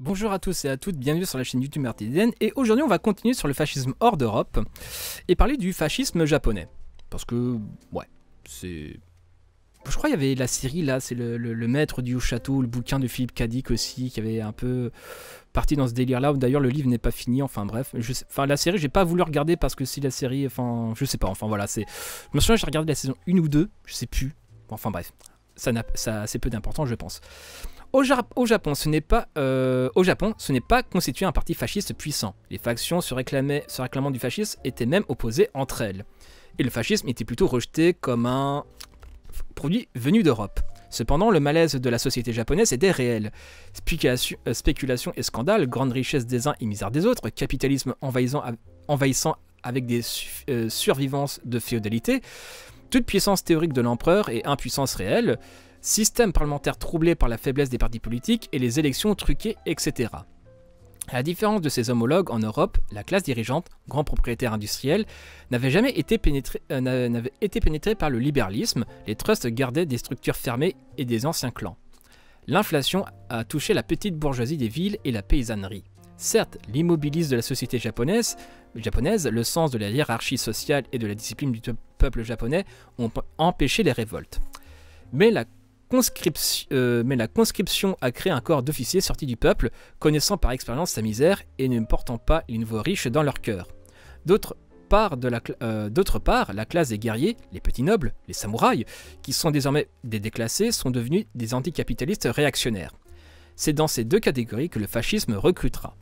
Bonjour à tous et à toutes, bienvenue sur la chaîne YouTube Martidienne et aujourd'hui on va continuer sur le fascisme hors d'Europe et parler du fascisme japonais. Parce que, ouais, c'est... Je crois qu'il y avait la série là, c'est le maître du haut château, le bouquin de Philippe Cadic aussi, qui avait un peu parti dans ce délire là, d'ailleurs le livre n'est pas fini, enfin bref. La série j'ai pas voulu regarder parce que si la série, enfin je sais pas, enfin voilà, c'est... Je me souviens j'ai regardé la saison 1 ou 2, je sais plus, enfin bref, ça a assez peu d'importance je pense. Au Japon, ce n'est pas constitué un parti fasciste puissant. Les factions se réclamant du fascisme étaient même opposées entre elles. Et le fascisme était plutôt rejeté comme un produit venu d'Europe. Cependant, le malaise de la société japonaise était réel. Spéculation et scandale, grande richesse des uns et misère des autres, capitalisme envahissant avec des survivances de féodalité, toute puissance théorique de l'empereur et impuissance réelle, système parlementaire troublé par la faiblesse des partis politiques et les élections truquées, etc. À la différence de ses homologues en Europe, la classe dirigeante, grand propriétaire industriel, n'avait jamais été pénétrée par le libéralisme, les trusts gardaient des structures fermées et des anciens clans. L'inflation a touché la petite bourgeoisie des villes et la paysannerie. Certes, l'immobilisme de la société japonaise, le sens de la hiérarchie sociale et de la discipline du peuple japonais ont empêché les révoltes. Mais la conscription a créé un corps d'officiers sortis du peuple, connaissant par expérience sa misère et ne portant pas les nouveaux riches dans leur cœur. D'autre part, la classe des guerriers, les petits nobles, les samouraïs, qui sont désormais des déclassés, sont devenus des anticapitalistes réactionnaires. C'est dans ces deux catégories que le fascisme recrutera.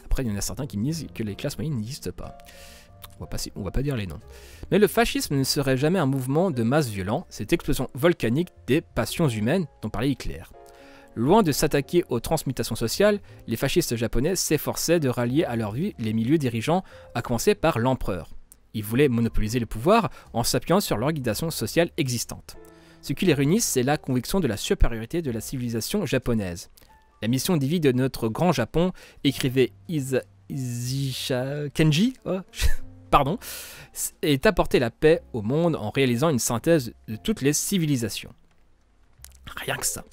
Après, il y en a certains qui me disent que les classes moyennes n'existent pas. On va pas dire les noms. Mais le fascisme ne serait jamais un mouvement de masse violent, cette explosion volcanique des passions humaines dont parlait Hitler. Loin de s'attaquer aux transmutations sociales, les fascistes japonais s'efforçaient de rallier à leur vue les milieux dirigeants, à commencer par l'empereur. Ils voulaient monopoliser le pouvoir en s'appuyant sur l'organisation sociale existante. Ce qui les réunit, c'est la conviction de la supériorité de la civilisation japonaise. La mission divine de notre grand Japon, écrivait Isisha Kenji, est apporter la paix au monde en réalisant une synthèse de toutes les civilisations. Rien que ça.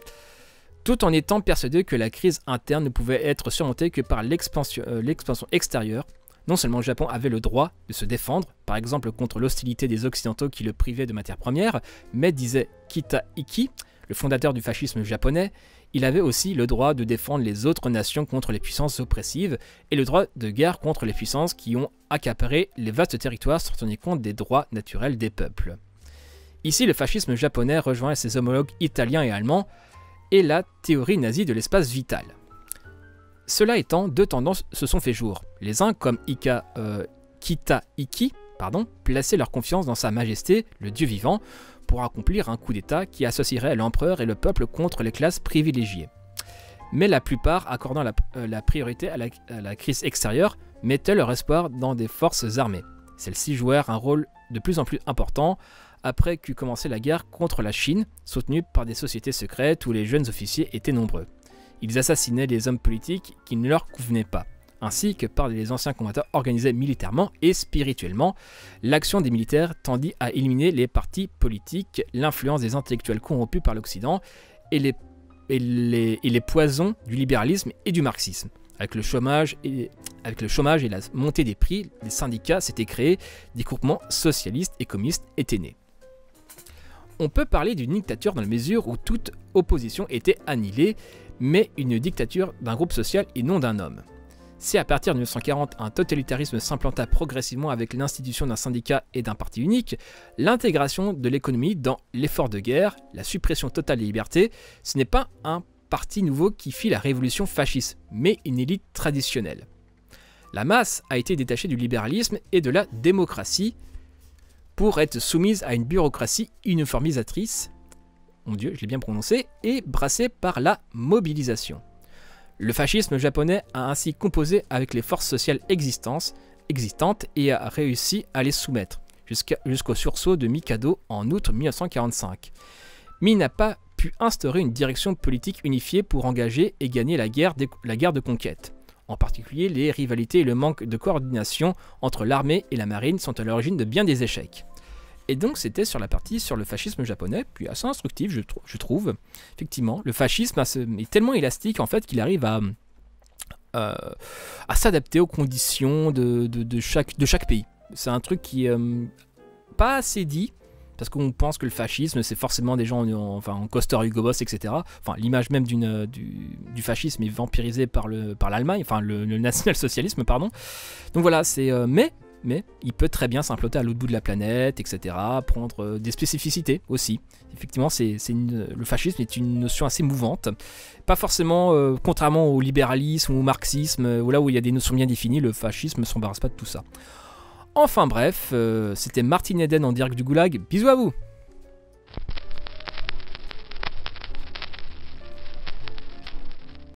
Tout en étant persuadé que la crise interne ne pouvait être surmontée que par l'expansion extérieure. Non seulement le Japon avait le droit de se défendre, par exemple contre l'hostilité des Occidentaux qui le privaient de matières premières, mais disait Kita Iki, le fondateur du fascisme japonais, il avait aussi le droit de défendre les autres nations contre les puissances oppressives et le droit de guerre contre les puissances qui ont accaparé les vastes territoires sans tenir compte des droits naturels des peuples. Ici, le fascisme japonais rejoint ses homologues italiens et allemands et la théorie nazie de l'espace vital. Cela étant, deux tendances se sont fait jour. Les uns, comme Kita Iki, plaçaient leur confiance dans sa majesté, le dieu vivant, pour accomplir un coup d'État qui associerait l'empereur et le peuple contre les classes privilégiées. Mais la plupart, accordant la priorité à la crise extérieure, mettaient leur espoir dans des forces armées. Celles-ci jouèrent un rôle de plus en plus important après qu'eut commencé la guerre contre la Chine, soutenue par des sociétés secrètes où les jeunes officiers étaient nombreux. Ils assassinaient les hommes politiques qui ne leur convenaient pas, ainsi que par les anciens combattants organisés militairement et spirituellement. L'action des militaires tendit à éliminer les partis politiques, l'influence des intellectuels corrompus par l'Occident et les poisons du libéralisme et du marxisme. Avec le chômage et la montée des prix, les syndicats s'étaient créés, des groupements socialistes et communistes étaient nés. On peut parler d'une dictature dans la mesure où toute opposition était annihilée, mais une dictature d'un groupe social et non d'un homme. Si à partir de 1940, un totalitarisme s'implanta progressivement avec l'institution d'un syndicat et d'un parti unique, l'intégration de l'économie dans l'effort de guerre, la suppression totale des libertés, ce n'est pas un parti nouveau qui fit la révolution fasciste, mais une élite traditionnelle. La masse a été détachée du libéralisme et de la démocratie pour être soumise à une bureaucratie uniformisatrice, mon Dieu, je l'ai bien prononcé, et brassée par la mobilisation. Le fascisme japonais a ainsi composé avec les forces sociales existantes et a réussi à les soumettre, jusqu'au sursaut de Mikado en août 1945. Mais il n'a pas pu instaurer une direction politique unifiée pour engager et gagner la guerre de conquête. En particulier, les rivalités et le manque de coordination entre l'armée et la marine sont à l'origine de bien des échecs. Et donc c'était sur la partie sur le fascisme japonais, puis assez instructif je trouve. Effectivement, le fascisme est tellement élastique en fait qu'il arrive à s'adapter aux conditions de chaque pays. C'est un truc qui est pas assez dit, parce qu'on pense que le fascisme c'est forcément des gens en costard Hugo Boss, etc. Enfin, l'image même du fascisme est vampirisée par l'Allemagne, enfin le national-socialisme, pardon. Donc voilà, c'est mais il peut très bien s'implanter à l'autre bout de la planète, etc. Prendre des spécificités aussi. Effectivement, le fascisme est une notion assez mouvante. Pas forcément, contrairement au libéralisme ou au marxisme, là où il y a des notions bien définies, le fascisme ne s'embarrasse pas de tout ça. Enfin bref, c'était Martin Eden en direct du Goulag. Bisous à vous!